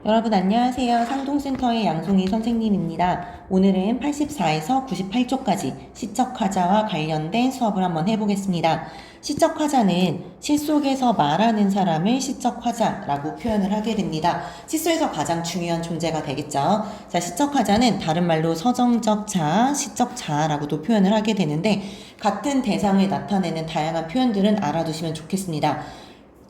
여러분 안녕하세요. 상동센터의 양송이 선생님입니다. 오늘은 84에서 98쪽까지 시적화자와 관련된 수업을 한번 해보겠습니다. 시적화자는 시 속에서 말하는 사람을 시적화자라고 표현을 하게 됩니다. 시 속에서 가장 중요한 존재가 되겠죠. 자, 시적화자는 다른 말로 서정적 자, 시적 자라고도 표현을 하게 되는데 같은 대상을 나타내는 다양한 표현들은 알아두시면 좋겠습니다.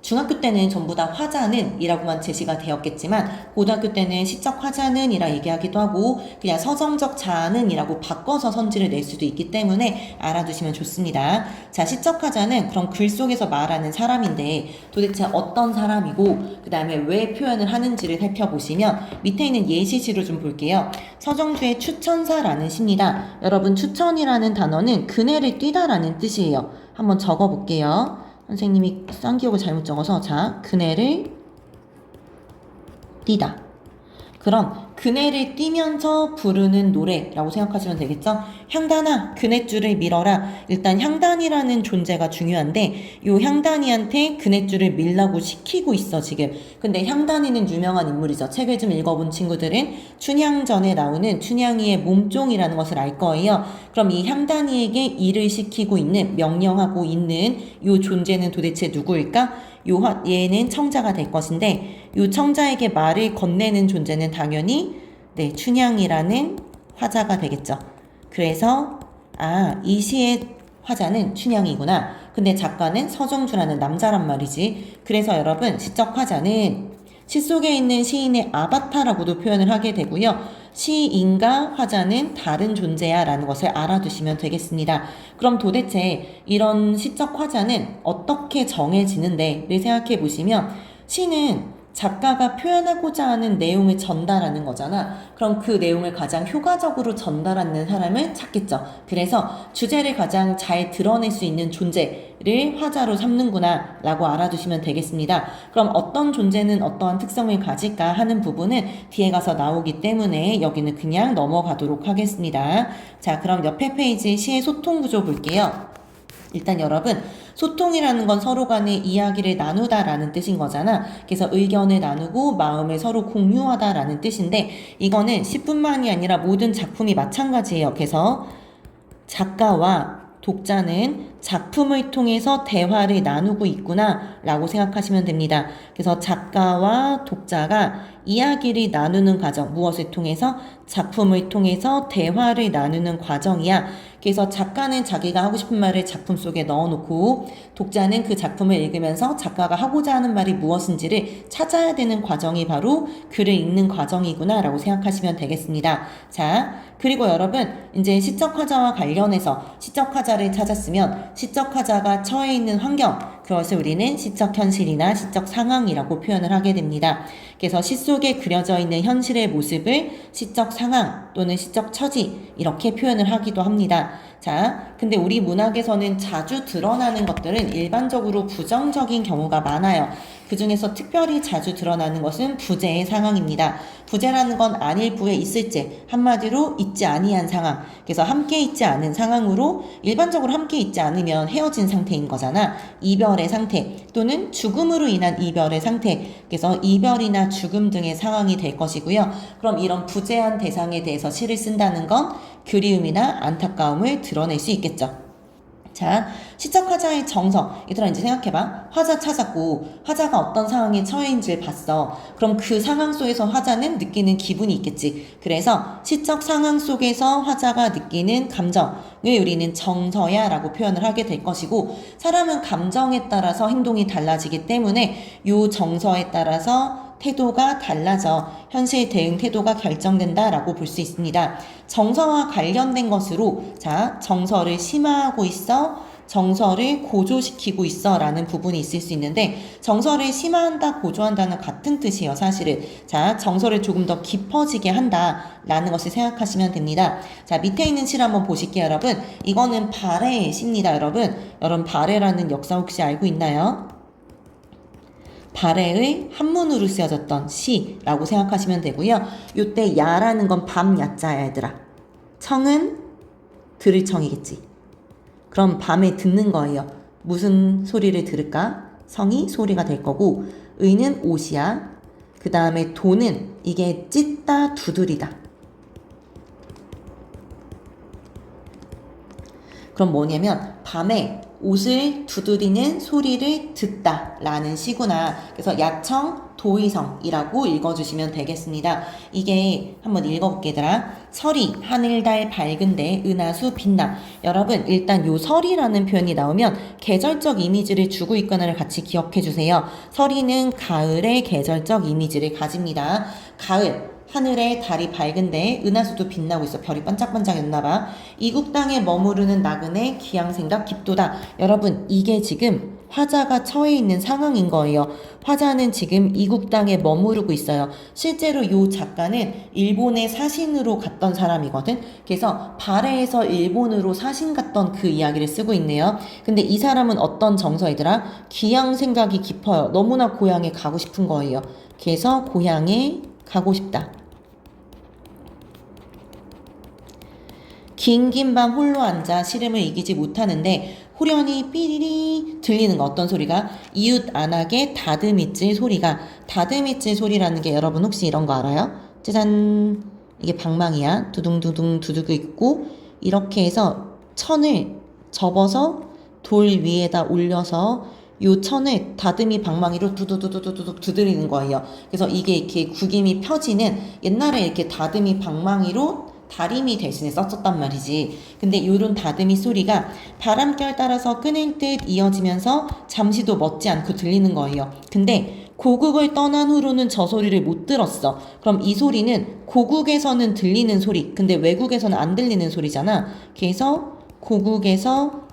중학교 때는 전부 다 화자는 이라고만 제시가 되었겠지만 고등학교 때는 시적 화자는 이라 얘기하기도 하고 그냥 서정적 자는 이라고 바꿔서 선지를 낼 수도 있기 때문에 알아두시면 좋습니다. 자, 시적 화자는 그럼 글 속에서 말하는 사람인데 도대체 어떤 사람이고 그 다음에 왜 표현을 하는지를 살펴보시면 밑에 있는 예시시를 좀 볼게요. 서정주의 추천사라는 시입니다. 여러분 추천이라는 단어는 그네를 뛰다라는 뜻이에요. 한번 적어볼게요. 선생님이 쌍기역을 잘못 적어서 자, 그네를 뛰다. 그럼 그네를 뛰면서 부르는 노래라고 생각하시면 되겠죠? 향단아, 그네줄을 밀어라. 일단 향단이라는 존재가 중요한데 요 향단이한테 그네줄을 밀라고 시키고 있어 지금. 근데 향단이는 유명한 인물이죠. 책을 좀 읽어본 친구들은 춘향전에 나오는 춘향이의 몸종이라는 것을 알 거예요. 그럼 이 향단이에게 일을 시키고 있는, 명령하고 있는 요 존재는 도대체 누구일까? 얘는 청자가 될 것인데 요 청자에게 말을 건네는 존재는 당연히 춘향이라는 화자가 되겠죠. 그래서 이 시의 화자는 춘향이구나. 근데 작가는 서정주라는 남자란 말이지. 그래서 여러분 시적 화자는 시 속에 있는 시인의 아바타라고도 표현을 하게 되고요. 시인과 화자는 다른 존재야 라는 것을 알아두시면 되겠습니다. 그럼 도대체 이런 시적 화자는 어떻게 정해지는데를 생각해 보시면 시는 작가가 표현하고자 하는 내용을 전달하는 거잖아. 그럼 그 내용을 가장 효과적으로 전달하는 사람을 찾겠죠. 그래서 주제를 가장 잘 드러낼 수 있는 존재를 화자로 삼는구나 라고 알아두시면 되겠습니다. 그럼 어떤 존재는 어떠한 특성을 가질까 하는 부분은 뒤에 가서 나오기 때문에 여기는 그냥 넘어가도록 하겠습니다. 자, 그럼 옆에 페이지 시의 소통 구조 볼게요. 일단 여러분 소통이라는 건 서로 간의 이야기를 나누다라는 뜻인 거잖아. 그래서 의견을 나누고 마음을 서로 공유하다라는 뜻인데 이거는 시뿐만이 아니라 모든 작품이 마찬가지예요. 그래서 작가와 독자는 작품을 통해서 대화를 나누고 있구나 라고 생각하시면 됩니다. 그래서 작가와 독자가 이야기를 나누는 과정, 무엇을 통해서? 작품을 통해서 대화를 나누는 과정이야. 그래서 작가는 자기가 하고 싶은 말을 작품 속에 넣어놓고 독자는 그 작품을 읽으면서 작가가 하고자 하는 말이 무엇인지를 찾아야 되는 과정이 바로 글을 읽는 과정이구나 라고 생각하시면 되겠습니다. 자, 그리고 여러분 이제 시적화자와 관련해서 시적화자를 찾았으면 시적화자가 처해 있는 환경, 그것을 우리는 시적 현실이나 시적 상황이라고 표현을 하게 됩니다. 그래서 시 속에 그려져 있는 현실의 모습을 시적 상황 또는 시적 처지 이렇게 표현을 하기도 합니다. 자, 근데 우리 문학에서는 자주 드러나는 것들은 일반적으로 부정적인 경우가 많아요. 그 중에서 특별히 자주 드러나는 것은 부재의 상황입니다. 부재라는 건 안일부에 있을지, 한마디로 있지 아니한 상황. 그래서 함께 있지 않은 상황으로 일반적으로 함께 있지 않으면 헤어진 상태인 거잖아. 이별의 상태 또는 죽음으로 인한 이별의 상태. 그래서 이별이나 죽음 등의 상황이 될 것이고요. 그럼 이런 부재한 대상에 대해서 시를 쓴다는 건 그리움이나 안타까움을 드러낼 수 있겠죠. 자, 시적 화자의 정석. 얘들아 이제 생각해봐. 화자 찾았고 화자가 어떤 상황에 처해 있는지를 봤어. 그럼 그 상황 속에서 화자는 느끼는 기분이 있겠지. 그래서 시적 상황 속에서 화자가 느끼는 감정을 우리는 정서야 라고 표현을 하게 될 것이고 사람은 감정에 따라서 행동이 달라지기 때문에 요 정서에 따라서 태도가 달라져 현실 대응 태도가 결정된다라고 볼 수 있습니다. 정서와 관련된 것으로 자, 정서를 심화하고 있어, 정서를 고조시키고 있어 라는 부분이 있을 수 있는데 정서를 심화한다, 고조한다는 같은 뜻이에요. 사실은. 자, 정서를 조금 더 깊어지게 한다 라는 것을 생각하시면 됩니다. 자, 밑에 있는 실 한번 보실게요. 여러분, 이거는 발해의 시입니다. 여러분 발해라는 역사 혹시 알고 있나요? 발해의 한문으로 쓰여졌던 시라고 생각하시면 되고요. 요때 야라는 건 밤 야자야 얘들아. 청은 들을 청이겠지. 그럼 밤에 듣는 거예요. 무슨 소리를 들을까? 성이 소리가 될 거고 의는 옷이야. 그 다음에 도는 이게 찢다, 두드리다. 그럼 뭐냐면 밤에 옷을 두드리는 소리를 듣다 라는 시구나. 그래서 야청 도의성이라고 읽어주시면 되겠습니다. 이게 한번 읽어볼게 얘들아. 서리 하늘달 밝은데 은하수 빛나. 여러분 일단 요 서리라는 표현이 나오면 계절적 이미지를 주고 있거나를 같이 기억해 주세요. 서리는 가을의 계절적 이미지를 가집니다. 가을 하늘에 달이 밝은데 은하수도 빛나고 있어. 별이 반짝반짝했나봐. 이국 땅에 머무르는 나그네 기양생각 깊도다. 여러분 이게 지금 화자가 처해 있는 상황인 거예요. 화자는 지금 이국 땅에 머무르고 있어요. 실제로 이 작가는 일본에 사신으로 갔던 사람이거든. 그래서 발해에서 일본으로 사신 갔던 그 이야기를 쓰고 있네요. 근데 이 사람은 어떤 정서이더라? 기양생각이 깊어요. 너무나 고향에 가고 싶은 거예요. 그래서 고향에 가고 싶다. 긴긴 밤 홀로 앉아 시름을 이기지 못하는데 후련히 삐리리 들리는 거 어떤 소리가? 이웃 안하게 다듬이질 소리가. 다듬이질 소리라는 게 여러분 혹시 이런 거 알아요? 짜잔, 이게 방망이야. 두둥두둥 두들겨 있고 이렇게 해서 천을 접어서 돌 위에다 올려서 요 천을 다듬이 방망이로 두두두두두둑 두드리는 거예요. 그래서 이게 이렇게 구김이 펴지는, 옛날에 이렇게 다듬이 방망이로 다리미 대신에 썼었단 말이지. 근데 요런 다듬이 소리가 바람결 따라서 끊일 듯 이어지면서 잠시도 멎지 않고 들리는 거예요. 근데 고국을 떠난 후로는 저 소리를 못 들었어. 그럼 이 소리는 고국에서는 들리는 소리, 근데 외국에서는 안 들리는 소리잖아. 그래서 고국에서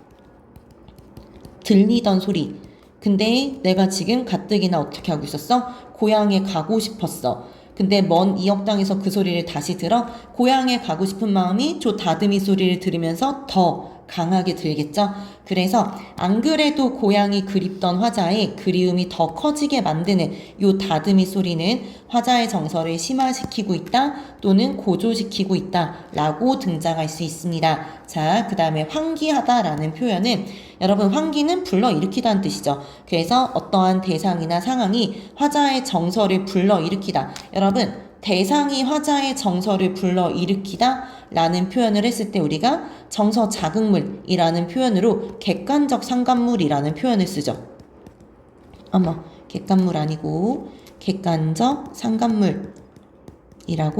들리던 소리. 근데 내가 지금 가뜩이나 어떻게 하고 있었어? 고향에 가고 싶었어. 근데 먼 이역 땅에서 그 소리를 다시 들어 고향에 가고 싶은 마음이 저 다듬이 소리를 들으면서 더 강하게 들겠죠. 그래서 안 그래도 고향이 그립던 화자의 그리움이 더 커지게 만드는 요 다듬이 소리는 화자의 정서를 심화시키고 있다 또는 고조시키고 있다 라고 등장할 수 있습니다. 자, 그 다음에 환기하다 라는 표현은 여러분 환기는 불러일으키다는 뜻이죠. 그래서 어떠한 대상이나 상황이 화자의 정서를 불러일으키다. 여러분 대상이 화자의 정서를 불러일으키다 라는 표현을 했을 때 우리가 정서 자극물이라는 표현으로 객관적 상관물이라는 표현을 쓰죠. 객관물 아니고 객관적 상관물이라고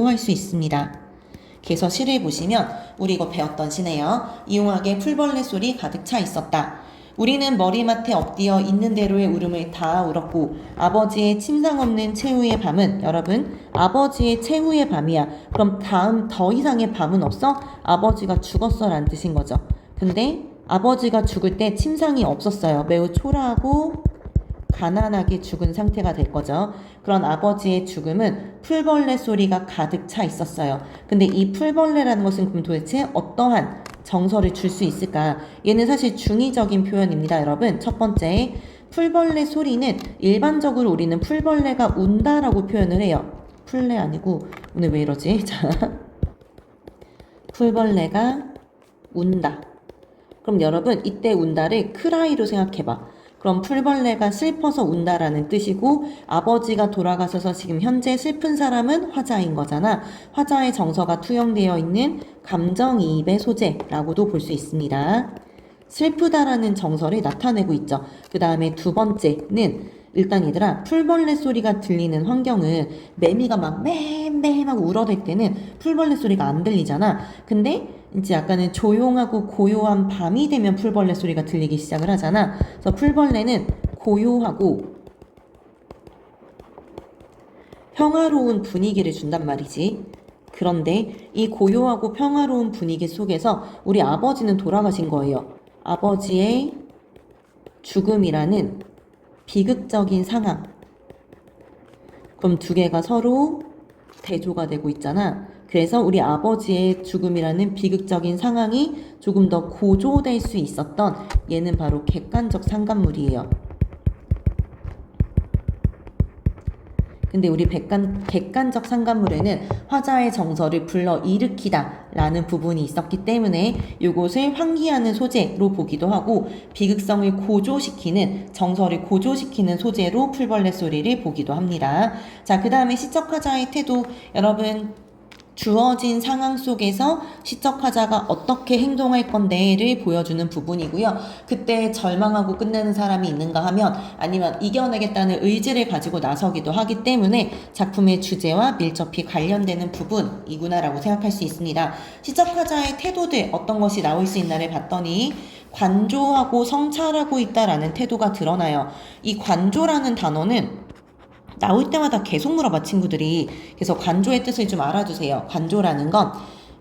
할 수 있습니다. 그래서 시를 보시면 우리 이거 배웠던 시네요. 이용하게 풀벌레 소리 가득 차 있었다. 우리는 머리맡에 엎드려 있는 대로의 울음을 다 울었고 아버지의 침상 없는 최후의 밤은, 여러분 아버지의 최후의 밤이야. 그럼 다음 더 이상의 밤은 없어? 아버지가 죽었어 라는 뜻인 거죠. 근데 아버지가 죽을 때 침상이 없었어요. 매우 초라하고 가난하게 죽은 상태가 될 거죠. 그런 아버지의 죽음은 풀벌레 소리가 가득 차 있었어요. 근데 이 풀벌레라는 것은 그럼 도대체 어떠한 정서를 줄 수 있을까? 얘는 사실 중의적인 표현입니다. 여러분 첫 번째, 풀벌레 소리는 일반적으로 우리는 풀벌레가 운다라고 표현을 해요. 풀레 아니고 오늘 왜 이러지? 자, 풀벌레가 운다. 그럼 여러분 이때 운다를 크라이로 생각해봐. 그럼 풀벌레가 슬퍼서 운다라는 뜻이고 아버지가 돌아가셔서 지금 현재 슬픈 사람은 화자인 거잖아. 화자의 정서가 투영되어 있는 감정이입의 소재라고도 볼 수 있습니다. 슬프다라는 정서를 나타내고 있죠. 그 다음에 두 번째는 일단 얘들아 풀벌레 소리가 들리는 환경은 매미가 막 맴맴 하고 울어댈 때는 풀벌레 소리가 안 들리잖아. 근데 이제 약간은 조용하고 고요한 밤이 되면 풀벌레 소리가 들리기 시작을 하잖아. 그래서 풀벌레는 고요하고 평화로운 분위기를 준단 말이지. 그런데 이 고요하고 평화로운 분위기 속에서 우리 아버지는 돌아가신 거예요. 아버지의 죽음이라는 비극적인 상황. 그럼 두 개가 서로 대조가 되고 있잖아. 그래서 우리 아버지의 죽음이라는 비극적인 상황이 조금 더 고조될 수 있었던 얘는 바로 객관적 상관물이에요. 근데 우리 객관적 상관물에는 화자의 정서를 불러일으키다 라는 부분이 있었기 때문에 이것을 환기하는 소재로 보기도 하고 비극성을 고조시키는, 정서를 고조시키는 소재로 풀벌레 소리를 보기도 합니다. 자, 그 다음에 시적화자의 태도. 여러분, 주어진 상황 속에서 시적화자가 어떻게 행동할 건데를 보여주는 부분이고요. 그때 절망하고 끝내는 사람이 있는가 하면 아니면 이겨내겠다는 의지를 가지고 나서기도 하기 때문에 작품의 주제와 밀접히 관련되는 부분이구나라고 생각할 수 있습니다. 시적화자의 태도들 어떤 것이 나올 수 있나를 봤더니 관조하고 성찰하고 있다라는 태도가 드러나요. 이 관조라는 단어는 나올 때마다 계속 물어봐, 친구들이. 그래서 관조의 뜻을 좀 알아두세요. 관조라는 건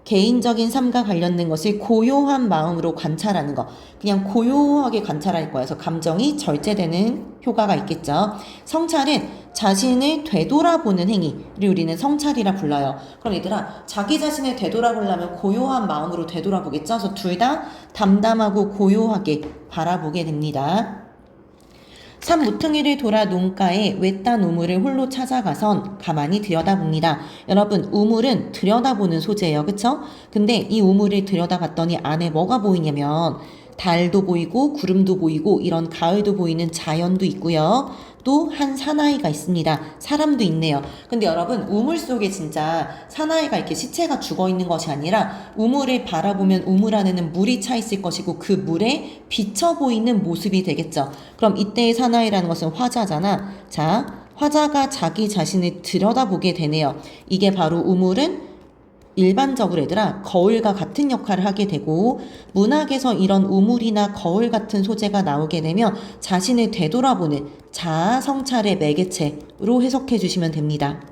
개인적인 삶과 관련된 것을 고요한 마음으로 관찰하는 거. 그냥 고요하게 관찰할 거여서 감정이 절제되는 효과가 있겠죠. 성찰은 자신을 되돌아보는 행위를 우리는 성찰이라 불러요. 그럼 얘들아, 자기 자신을 되돌아보려면 고요한 마음으로 되돌아보겠죠. 그래서 둘 다 담담하고 고요하게 바라보게 됩니다. 산 모퉁이를 돌아 논가에 외딴 우물을 홀로 찾아가선 가만히 들여다봅니다. 여러분, 우물은 들여다보는 소재예요. 그쵸? 근데 이 우물을 들여다봤더니 안에 뭐가 보이냐면 달도 보이고 구름도 보이고 이런 가을도 보이는 자연도 있고요. 또 한 사나이가 있습니다. 사람도 있네요. 근데 여러분, 우물 속에 진짜 사나이가 이렇게 시체가 죽어 있는 것이 아니라 우물을 바라보면 우물 안에는 물이 차 있을 것이고 그 물에 비쳐 보이는 모습이 되겠죠. 그럼 이때의 사나이라는 것은 화자잖아. 자, 화자가 자기 자신을 들여다보게 되네요. 이게 바로 우물은 일반적으로 얘들아 거울과 같은 역할을 하게 되고, 문학에서 이런 우물이나 거울 같은 소재가 나오게 되면 자신을 되돌아보는 자아 성찰의 매개체로 해석해 주시면 됩니다.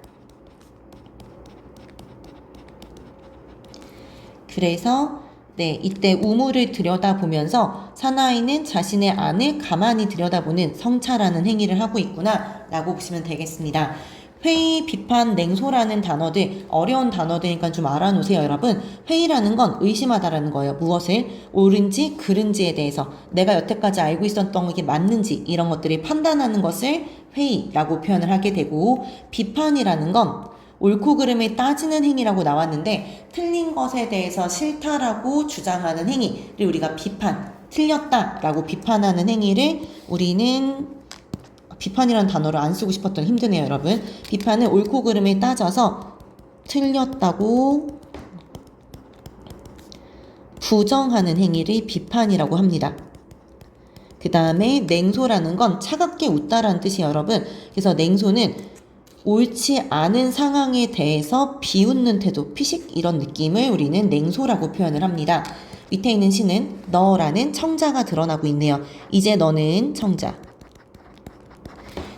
그래서 이때 우물을 들여다보면서 사나이는 자신의 안을 가만히 들여다보는 성찰하는 행위를 하고 있구나 라고 보시면 되겠습니다. 회의, 비판, 냉소라는 단어들, 어려운 단어들이니까 좀 알아놓으세요, 여러분. 회의라는 건 의심하다라는 거예요. 무엇을? 옳은지, 그른지에 대해서 내가 여태까지 알고 있었던 게 맞는지 이런 것들을 판단하는 것을 회의라고 표현을 하게 되고, 비판이라는 건 옳고 그름을 따지는 행위라고 나왔는데 틀린 것에 대해서 싫다라고 주장하는 행위를 우리가 비판, 틀렸다라고 비판하는 행위를 우리는 비판이라는 단어를 안 쓰고 싶었던 힘드네요, 여러분. 비판은 옳고 그름을 따져서 틀렸다고 부정하는 행위를 비판이라고 합니다. 그 다음에 냉소라는 건 차갑게 웃다라는 뜻이에요, 여러분. 그래서 냉소는 옳지 않은 상황에 대해서 비웃는 태도, 피식 이런 느낌을 우리는 냉소라고 표현을 합니다. 밑에 있는 시는 너라는 청자가 드러나고 있네요. 이제 너는 청자.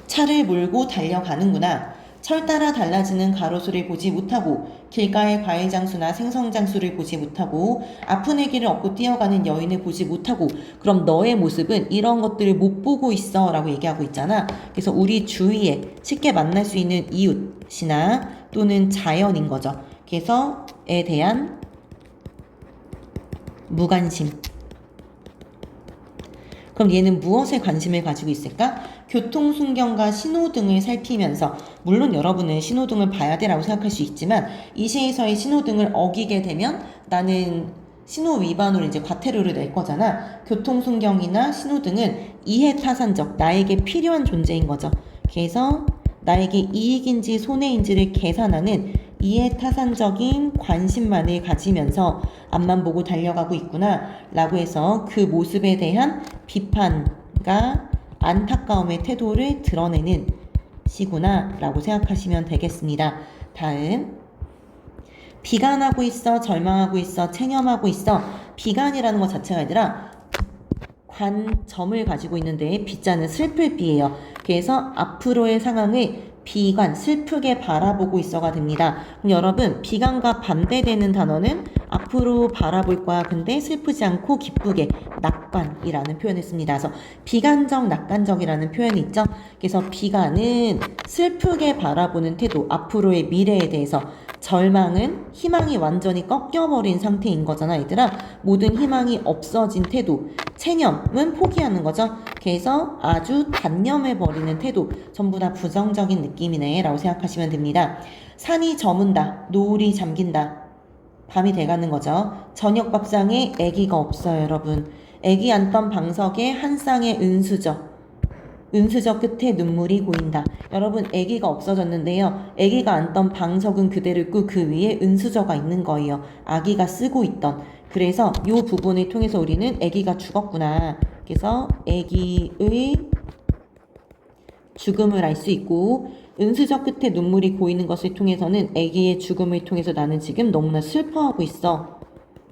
차를 몰고 달려가는구나. 철 따라 달라지는 가로수를 보지 못하고 길가의 과일 장수나 생선 장수를 보지 못하고 아픈 애기를 업고 뛰어가는 여인을 보지 못하고, 그럼 너의 모습은 이런 것들을 못 보고 있어 라고 얘기하고 있잖아. 그래서 우리 주위에 쉽게 만날 수 있는 이웃이나 또는 자연인 거죠. 그래서 에 대한 무관심. 그럼 얘는 무엇에 관심을 가지고 있을까? 교통순경과 신호등을 살피면서, 물론 여러분은 신호등을 봐야 돼라고 생각할 수 있지만 이 시에서의 신호등을 어기게 되면 나는 신호 위반으로 이제 과태료를 낼 거잖아. 교통순경이나 신호등은 이해타산적, 나에게 필요한 존재인 거죠. 그래서 나에게 이익인지 손해인지를 계산하는 이해타산적인 관심만을 가지면서 앞만 보고 달려가고 있구나 라고 해서 그 모습에 대한 비판과 안타까움의 태도를 드러내는 시구나 라고 생각하시면 되겠습니다. 다음, 비관하고 있어, 절망하고 있어, 체념하고 있어. 비관이라는 것 자체가 아니라 관점을 가지고 있는데 비자는 슬플 비예요. 그래서 앞으로의 상황을 비관, 슬프게 바라보고 있어가 됩니다. 그럼 여러분, 비관과 반대되는 단어는 앞으로 바라볼 거야. 근데 슬프지 않고 기쁘게, 낙관이라는 표현을 씁니다. 그래서 비관적, 낙관적이라는 표현이 있죠. 그래서 비관은 슬프게 바라보는 태도, 앞으로의 미래에 대해서. 절망은 희망이 완전히 꺾여버린 상태인 거잖아, 얘들아. 모든 희망이 없어진 태도. 체념은 포기하는 거죠. 그래서 아주 단념해버리는 태도. 전부 다 부정적인 느낌이네 라고 생각하시면 됩니다. 산이 저문다. 노을이 잠긴다. 밤이 돼가는 거죠. 저녁 밥상에 아기가 없어요, 여러분. 아기 앉던 방석에 한 쌍의 은수저. 은수저 끝에 눈물이 고인다. 여러분, 아기가 없어졌는데요. 아기가 앉던 방석은 그대로 있고 그 위에 은수저가 있는 거예요. 아기가 쓰고 있던. 그래서 이 부분을 통해서 우리는 아기가 죽었구나. 그래서 아기의 죽음을 알 수 있고, 은수저 끝에 눈물이 고이는 것을 통해서는 아기의 죽음을 통해서 나는 지금 너무나 슬퍼하고 있어.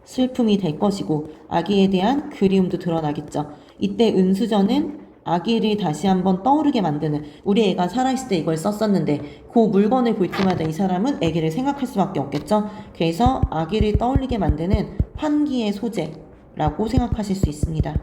슬픔이 될 것이고 아기에 대한 그리움도 드러나겠죠. 이때 은수저는 아기를 다시 한번 떠오르게 만드는, 우리 애가 살아있을 때 이걸 썼었는데 그 물건을 볼 때마다 이 사람은 아기를 생각할 수밖에 없겠죠. 그래서 아기를 떠올리게 만드는 환기의 소재라고 생각하실 수 있습니다.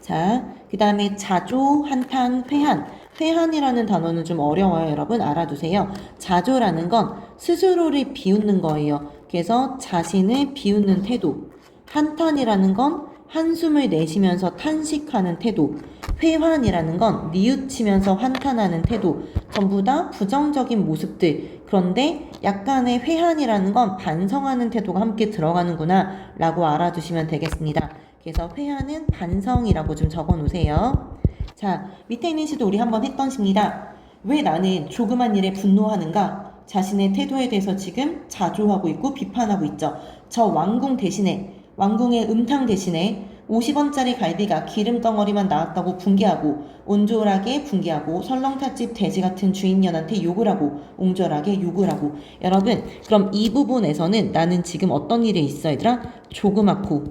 자, 그 다음에 자조, 한탄, 회한. 회한이라는 단어는 좀 어려워요. 여러분 알아두세요. 자조라는 건 스스로를 비웃는 거예요. 그래서 자신을 비웃는 태도. 한탄이라는 건 한숨을 내쉬면서 탄식하는 태도. 회한이라는 건 뉘우치면서 환탄하는 태도. 전부 다 부정적인 모습들. 그런데 약간의 회한이라는 건 반성하는 태도가 함께 들어가는구나 라고 알아두시면 되겠습니다. 그래서 회한은 반성이라고 좀 적어 놓으세요. 자, 밑에 있는 시도 우리 한번 했던 시입니다. 왜 나는 조그만 일에 분노하는가? 자신의 태도에 대해서 지금 자조하고 있고 비판하고 있죠. 저 왕궁 대신에, 왕궁의 음탕 대신에 50원짜리 갈비가 기름 덩어리만 나왔다고 붕괴하고 온졸하게 붕괴하고 설렁탕집 돼지 같은 주인년한테 욕을 하고 옹졸하게 욕을 하고. 여러분, 그럼 이 부분에서는 나는 지금 어떤 일에 있어 얘들아? 조그맣고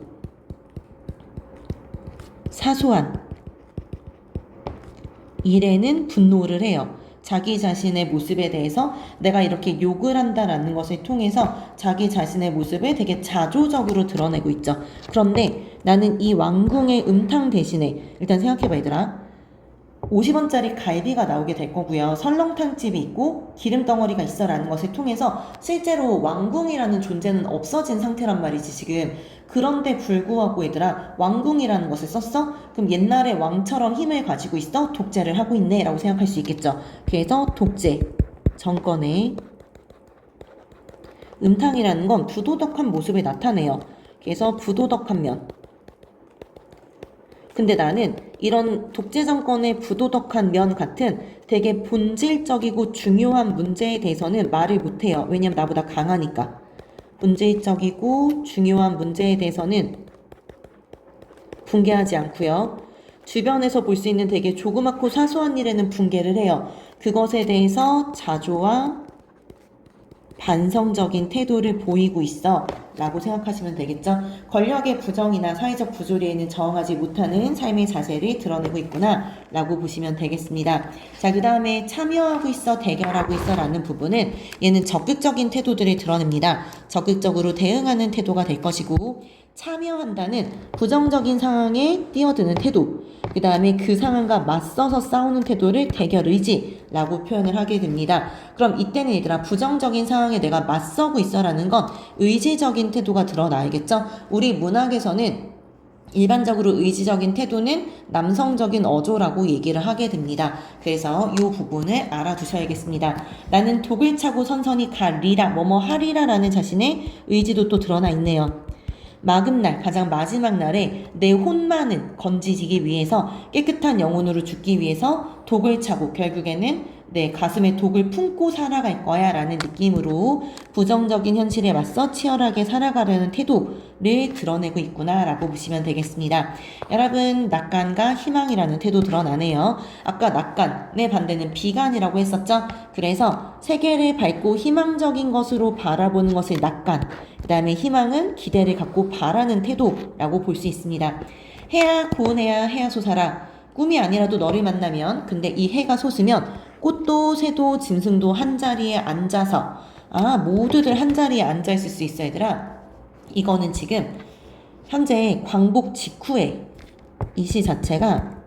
사소한 일에는 분노를 해요. 자기 자신의 모습에 대해서 내가 이렇게 욕을 한다라는 것을 통해서 자기 자신의 모습을 되게 자조적으로 드러내고 있죠. 그런데 나는 이 왕궁의 음탕 대신에, 일단 생각해봐 얘들아. 50원짜리 갈비가 나오게 될 거고요. 설렁탕집이 있고 기름덩어리가 있어 라는 것을 통해서 실제로 왕궁이라는 존재는 없어진 상태란 말이지 지금. 그런데 불구하고 얘들아, 왕궁이라는 것을 썼어? 그럼 옛날에 왕처럼 힘을 가지고 있어? 독재를 하고 있네 라고 생각할 수 있겠죠. 그래서 독재 정권의 음탕이라는 건 부도덕한 모습을 나타내요. 그래서 부도덕한 면. 근데 나는 이런 독재 정권의 부도덕한 면 같은 되게 본질적이고 중요한 문제에 대해서는 말을 못해요. 왜냐면 나보다 강하니까. 본질적이고 중요한 문제에 대해서는 붕괴하지 않고요. 주변에서 볼 수 있는 되게 조그맣고 사소한 일에는 붕괴를 해요. 그것에 대해서 자조와 반성적인 태도를 보이고 있어 라고 생각하시면 되겠죠. 권력의 부정이나 사회적 부조리에는 저항하지 못하는 삶의 자세를 드러내고 있구나 라고 보시면 되겠습니다. 자, 그 다음에 참여하고 있어, 대결하고 있어 라는 부분은 얘는 적극적인 태도들을 드러냅니다. 적극적으로 대응하는 태도가 될 것이고, 참여한다는 부정적인 상황에 뛰어드는 태도, 그 다음에 그 상황과 맞서서 싸우는 태도를 대결 의지라고 표현을 하게 됩니다. 그럼 이때는 얘들아, 부정적인 상황에 내가 맞서고 있어라는 건 의지적인 태도가 드러나야겠죠. 우리 문학에서는 일반적으로 의지적인 태도는 남성적인 어조라고 얘기를 하게 됩니다. 그래서 이 부분을 알아두셔야겠습니다. 나는 독을 차고 선선히 가리라, 뭐뭐 하리라 라는 자신의 의지도 또 드러나 있네요. 마긋날, 가장 마지막 날에 내 혼만은 건지지기 위해서, 깨끗한 영혼으로 죽기 위해서 독을 차고 결국에는 내 가슴에 독을 품고 살아갈 거야 라는 느낌으로 부정적인 현실에 맞서 치열하게 살아가려는 태도를 드러내고 있구나 라고 보시면 되겠습니다. 여러분, 낙관과 희망이라는 태도 드러나네요. 아까 낙관의 반대는 비관이라고 했었죠. 그래서 세계를 밝고 희망적인 것으로 바라보는 것을 낙관, 그 다음에 희망은 기대를 갖고 바라는 태도라고 볼 수 있습니다. 해야 고운 해야 해야 솟아라. 꿈이 아니라도 너를 만나면, 근데 이 해가 솟으면 꽃도 새도 짐승도 한자리에 앉아서, 모두들 한자리에 앉아있을 수 있어 얘들아. 이거는 지금 현재 광복 직후에, 이 시 자체가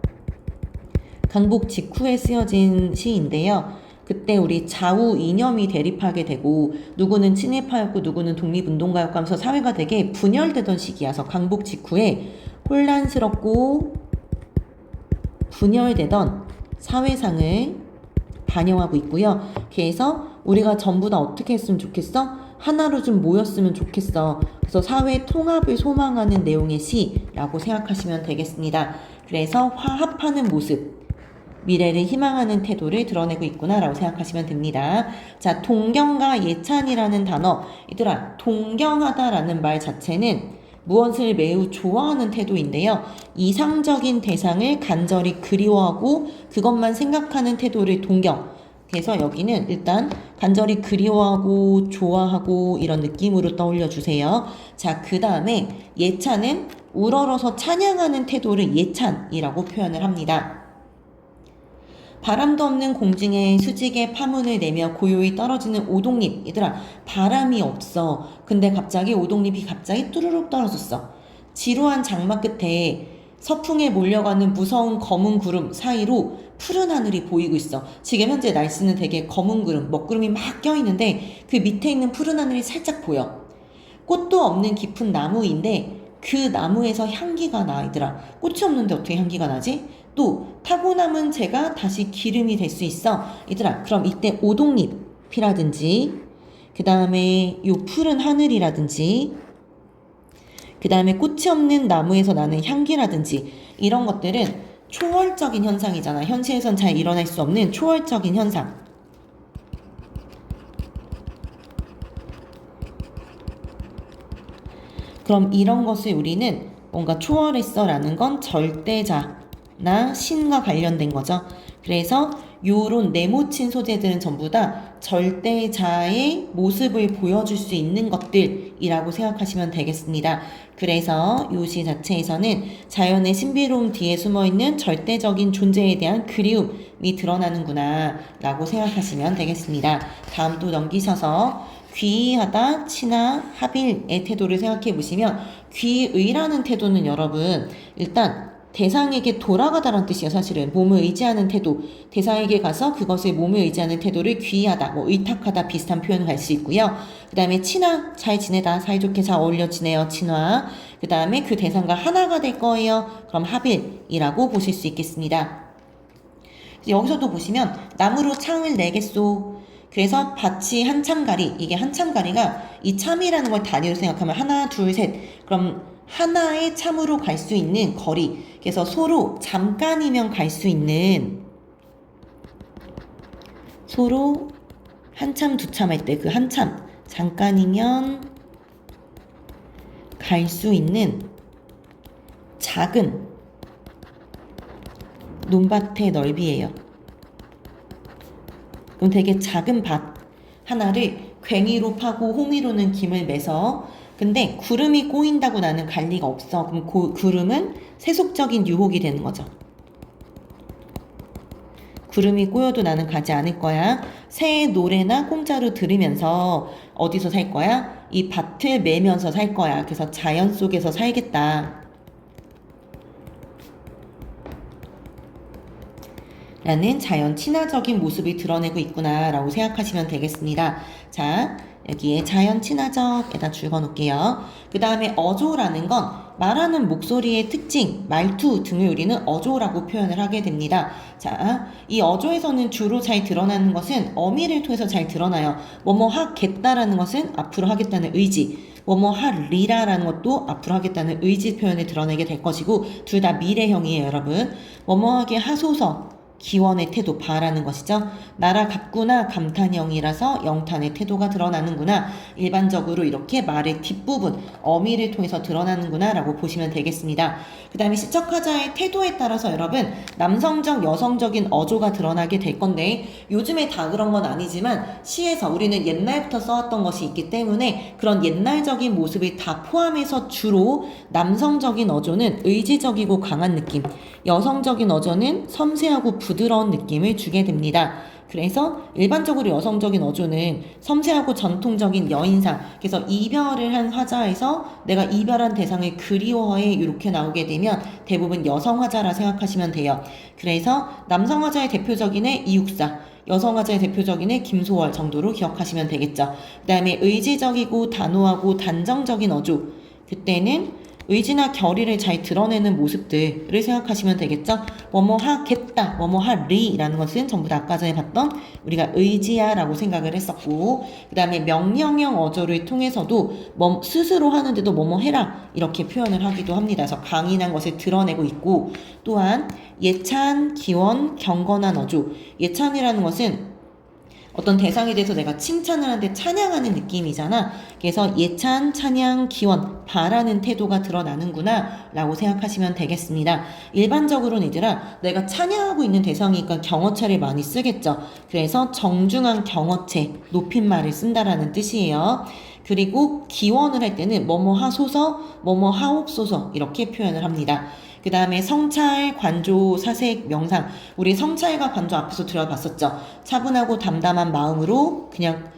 광복 직후에 쓰여진 시인데요. 그때 우리 좌우 이념이 대립하게 되고 누구는 친일파였고 누구는 독립운동가였고 하면서 사회가 되게 분열되던 시기여서 강복 직후에 혼란스럽고 분열되던 사회상을 반영하고 있고요. 그래서 우리가 전부 다 어떻게 했으면 좋겠어? 하나로 좀 모였으면 좋겠어. 그래서 사회 통합을 소망하는 내용의 시라고 생각하시면 되겠습니다. 그래서 화합하는 모습, 미래를 희망하는 태도를 드러내고 있구나라고 생각하시면 됩니다. 자, 동경과 예찬이라는 단어. 얘들아, 동경하다라는 말 자체는 무엇을 매우 좋아하는 태도인데요. 이상적인 대상을 간절히 그리워하고 그것만 생각하는 태도를 동경. 그래서 여기는 일단 간절히 그리워하고 좋아하고 이런 느낌으로 떠올려 주세요. 자, 그 다음에 예찬은 우러러서 찬양하는 태도를 예찬이라고 표현을 합니다. 바람도 없는 공중에 수직의 파문을 내며 고요히 떨어지는 오동잎. 얘들아, 바람이 없어. 근데 갑자기 오동잎이 갑자기 뚜루룩 떨어졌어. 지루한 장마 끝에 서풍에 몰려가는 무서운 검은 구름 사이로 푸른 하늘이 보이고 있어. 지금 현재 날씨는 되게 검은 구름, 먹구름이 막 껴있는데 그 밑에 있는 푸른 하늘이 살짝 보여. 꽃도 없는 깊은 나무인데 그 나무에서 향기가 나. 얘들아, 꽃이 없는데 어떻게 향기가 나지? 또 타고 남은 재가 다시 기름이 될 수 있어. 얘들아, 그럼 이때 오동잎이라든지 그 다음에 요 푸른 하늘이라든지 그 다음에 꽃이 없는 나무에서 나는 향기라든지 이런 것들은 초월적인 현상이잖아. 현실에선 잘 일어날 수 없는 초월적인 현상. 그럼 이런 것을 우리는 뭔가 초월했어 라는 건 절대자나 신과 관련된 거죠. 그래서 요런 네모친 소재들은 전부 다 절대자의 모습을 보여줄 수 있는 것들이라고 생각하시면 되겠습니다. 그래서 요 시 자체에서는 자연의 신비로움 뒤에 숨어있는 절대적인 존재에 대한 그리움이 드러나는구나 라고 생각하시면 되겠습니다. 다음 또 넘기셔서 귀의하다, 친하, 합일의 태도를 생각해 보시면 귀의라는 태도는 여러분 일단 대상에게 돌아가다라는 뜻이에요. 사실은 몸을 의지하는 태도, 대상에게 가서 그것을 몸을 의지하는 태도를 귀의하다, 뭐 의탁하다 비슷한 표현을 할 수 있고요. 그 다음에 친하, 잘 지내다, 사이좋게 잘 어울려 지내요, 친화. 그 다음에 그 대상과 하나가 될 거예요. 그럼 합일이라고 보실 수 있겠습니다. 여기서도 보시면 나무로 창을 내겠소. 그래서 밭이 한참가리, 이게 한참가리가 이 참이라는 걸 단위로 생각하면 하나, 둘, 셋. 그럼 하나의 참으로 갈 수 있는 거리. 그래서 서로 잠깐이면 갈 수 있는, 서로 한참, 두참 할 때 그 한참, 잠깐이면 갈 수 있는 작은 논밭의 넓이에요. 그럼 되게 작은 밭 하나를 괭이로 파고 호미로는 김을 매서 근데 구름이 꼬인다고 나는 갈 리가 없어. 그럼 구름은 세속적인 유혹이 되는 거죠. 구름이 꼬여도 나는 가지 않을 거야. 새의 노래나 공짜로 들으면서 어디서 살 거야? 이 밭을 매면서 살 거야. 그래서 자연 속에서 살겠다. 라는 자연 친화적인 모습을 드러내고 있구나 라고 생각하시면 되겠습니다. 자, 여기에 자연 친화적에다 적어놓을게요. 그 다음에 어조라는 건 말하는 목소리의 특징, 말투 등을 우리는 어조라고 표현을 하게 됩니다. 자, 이 어조에서는 주로 잘 드러나는 것은 어미를 통해서 잘 드러나요. 뭐뭐 하겠다라는 것은 앞으로 하겠다는 의지, 뭐뭐 하리라라는 것도 앞으로 하겠다는 의지 표현을 드러내게 될 것이고 둘 다 미래형이에요, 여러분. 뭐뭐 하게 하소서. 기원의 태도, 바라는 것이죠. 날아갔구나 감탄형이라서 영탄의 태도가 드러나는구나. 일반적으로 이렇게 말의 뒷부분, 어미를 통해서 드러나는구나 라고 보시면 되겠습니다. 그 다음에 시척하자의 태도에 따라서 여러분 남성적, 여성적인 어조가 드러나게 될 건데 요즘에 다 그런 건 아니지만 시에서 우리는 옛날부터 써왔던 것이 있기 때문에 그런 옛날적인 모습을 다 포함해서 주로 남성적인 어조는 의지적이고 강한 느낌, 여성적인 어조는 섬세하고 부드러운 느낌을 주게 됩니다. 그래서 일반적으로 여성적인 어조는 섬세하고 전통적인 여인상, 그래서 이별을 한 화자에서 내가 이별한 대상을 그리워해 이렇게 나오게 되면 대부분 여성 화자라 생각하시면 돼요. 그래서 남성 화자의 대표적인 애 이육사, 여성화자의 대표적인 애 김소월 정도로 기억하시면 되겠죠. 그 다음에 의지적이고 단호하고 단정적인 어조. 그때는 의지나 결의를 잘 드러내는 모습들을 생각하시면 되겠죠. 뭐뭐 하겠다, 뭐뭐 하리라는 것은 전부 다 아까 전에 봤던 우리가 의지야라고 생각을 했었고, 그 다음에 명령형 어조를 통해서도 스스로 하는데도 뭐뭐 해라 이렇게 표현을 하기도 합니다. 그래서 강인한 것을 드러내고 있고, 또한 예찬, 기원, 경건한 어조. 예찬이라는 것은 어떤 대상에 대해서 내가 칭찬을 하는데 찬양하는 느낌이잖아. 그래서 예찬, 찬양, 기원, 바라는 태도가 드러나는구나 라고 생각하시면 되겠습니다. 일반적으로는 얘들아, 내가 찬양하고 있는 대상이니까 경어체를 많이 쓰겠죠. 그래서 정중한 경어체, 높임말을 쓴다라는 뜻이에요. 그리고 기원을 할 때는 뭐뭐 하소서, 뭐뭐 하옵소서 이렇게 표현을 합니다. 그 다음에 성찰, 관조, 사색, 명상. 우리 성찰과 관조 앞에서 들어봤었죠. 차분하고 담담한 마음으로 그냥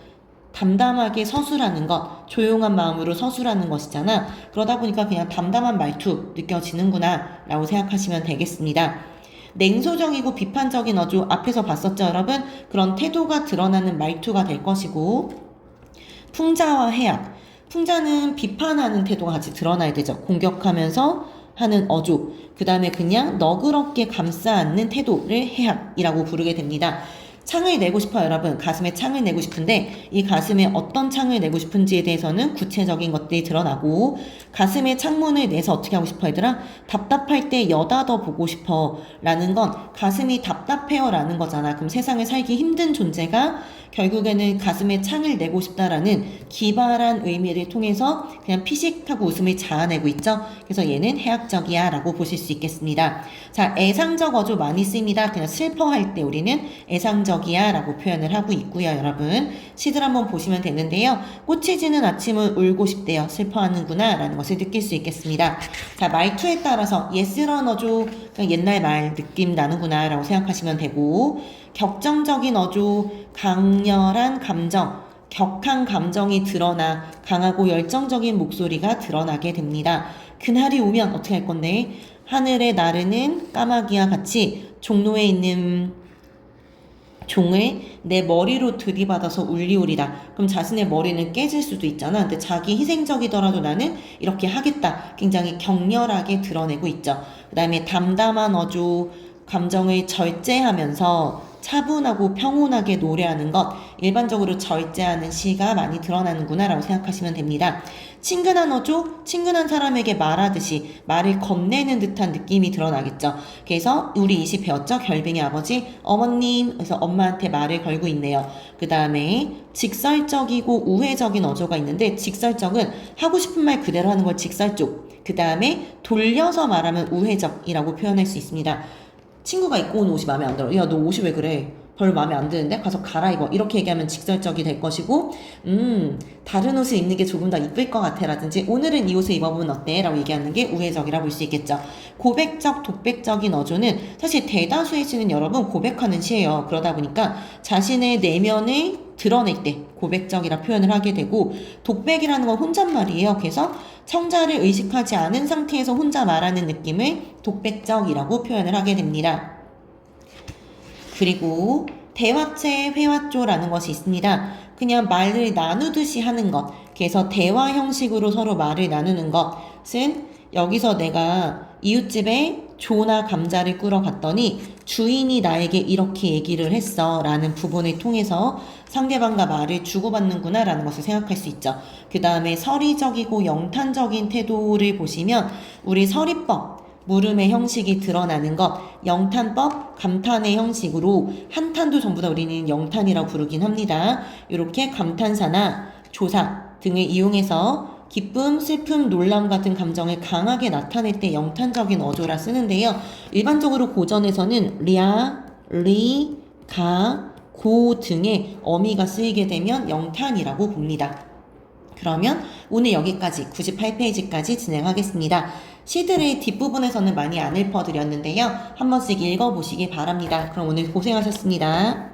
담담하게 서술하는 것, 조용한 마음으로 서술하는 것이잖아. 그러다 보니까 그냥 담담한 말투 느껴지는구나 라고 생각하시면 되겠습니다. 냉소적이고 비판적인 어조 앞에서 봤었죠, 여러분? 그런 태도가 드러나는 말투가 될 것이고, 풍자와 해악. 풍자는 비판하는 태도가 같이 드러나야 되죠. 공격하면서 하는 어조, 그 다음에 그냥 너그럽게 감싸 안는 태도를 해악이라고 부르게 됩니다. 창을 내고 싶어요, 여러분. 가슴에 창을 내고 싶은데 이 가슴에 어떤 창을 내고 싶은지에 대해서는 구체적인 것들이 드러나고, 가슴에 창문을 내서 어떻게 하고 싶어 얘들아? 답답할 때 여닫아 보고 싶어 라는 건 가슴이 답답해요 라는 거잖아. 그럼 세상에 살기 힘든 존재가 결국에는 가슴에 창을 내고 싶다라는 기발한 의미를 통해서 그냥 피식하고 웃음을 자아내고 있죠. 그래서 얘는 해악적이야 라고 보실 수 있겠습니다. 자, 애상적 어조 많이 씁니다. 그냥 슬퍼할 때 우리는 애상적이야 라고 표현을 하고 있고요, 여러분. 시들 한번 보시면 되는데요. 꽃이 지는 아침을 울고 싶대요. 슬퍼하는구나 라는 것을 느낄 수 있겠습니다. 자, 말투에 따라서 예스런 어조, 그냥 옛날 말 느낌 나는구나 라고 생각하시면 되고, 격정적인 어조, 강렬한 감정, 격한 감정이 드러나 강하고 열정적인 목소리가 드러나게 됩니다. 그날이 오면 어떻게 할 건데? 하늘에 나르는 까마귀와 같이 종로에 있는 종을 내 머리로 들이받아서 울리우리다. 그럼 자신의 머리는 깨질 수도 있잖아. 근데 자기 희생적이더라도 나는 이렇게 하겠다. 굉장히 격렬하게 드러내고 있죠. 그 다음에 담담한 어조, 감정을 절제하면서 차분하고 평온하게 노래하는 것, 일반적으로 절제하는 시가 많이 드러나는구나 라고 생각하시면 됩니다. 친근한 어조, 친근한 사람에게 말하듯이 말을 건네는 듯한 느낌이 드러나겠죠. 그래서 우리 이 시 배웠죠? 결빙의 아버지, 어머님, 그래서 엄마한테 말을 걸고 있네요. 그 다음에 직설적이고 우회적인 어조가 있는데, 직설적은 하고 싶은 말 그대로 하는 걸 직설적, 그 다음에 돌려서 말하면 우회적이라고 표현할 수 있습니다. 친구가 입고 온 옷이 마음에 안 들어. 야, 너 옷이 왜 그래? 별로 마음에 안 드는데? 가서 갈아입어. 이렇게 얘기하면 직설적이 될 것이고, 다른 옷을 입는 게 조금 더 이쁠 것 같아 라든지, 오늘은 이 옷을 입어보면 어때? 라고 얘기하는 게 우회적이라 볼 수 있겠죠. 고백적, 독백적인 어조는 사실 대다수의 시는 여러분 고백하는 시예요. 그러다 보니까 자신의 내면을 드러낼 때 고백적이라 표현을 하게 되고, 독백이라는 건 혼잣말이에요. 그래서 청자를 의식하지 않은 상태에서 혼자 말하는 느낌을 독백적이라고 표현을 하게 됩니다. 그리고 대화체, 회화조라는 것이 있습니다. 그냥 말을 나누듯이 하는 것. 그래서 대화 형식으로 서로 말을 나누는 것은, 여기서 내가 이웃집에 조나 감자를 꾸러 갔더니 주인이 나에게 이렇게 얘기를 했어 라는 부분을 통해서 상대방과 말을 주고받는구나 라는 것을 생각할 수 있죠. 그 다음에 서리적이고 영탄적인 태도를 보시면, 우리 서리법, 물음의 형식이 드러나는 것, 영탄법, 감탄의 형식으로 한탄도 전부 다 우리는 영탄이라고 부르긴 합니다. 이렇게 감탄사나 조사 등을 이용해서 기쁨, 슬픔, 놀람 같은 감정을 강하게 나타낼 때 영탄적인 어조라 쓰는데요. 일반적으로 고전에서는 리아, 리, 가, 고 등의 어미가 쓰이게 되면 영탄이라고 봅니다. 그러면 오늘 여기까지 98페이지까지 진행하겠습니다. 시들의 뒷부분에서는 많이 안 읊어드렸는데요. 한 번씩 읽어보시기 바랍니다. 그럼 오늘 고생하셨습니다.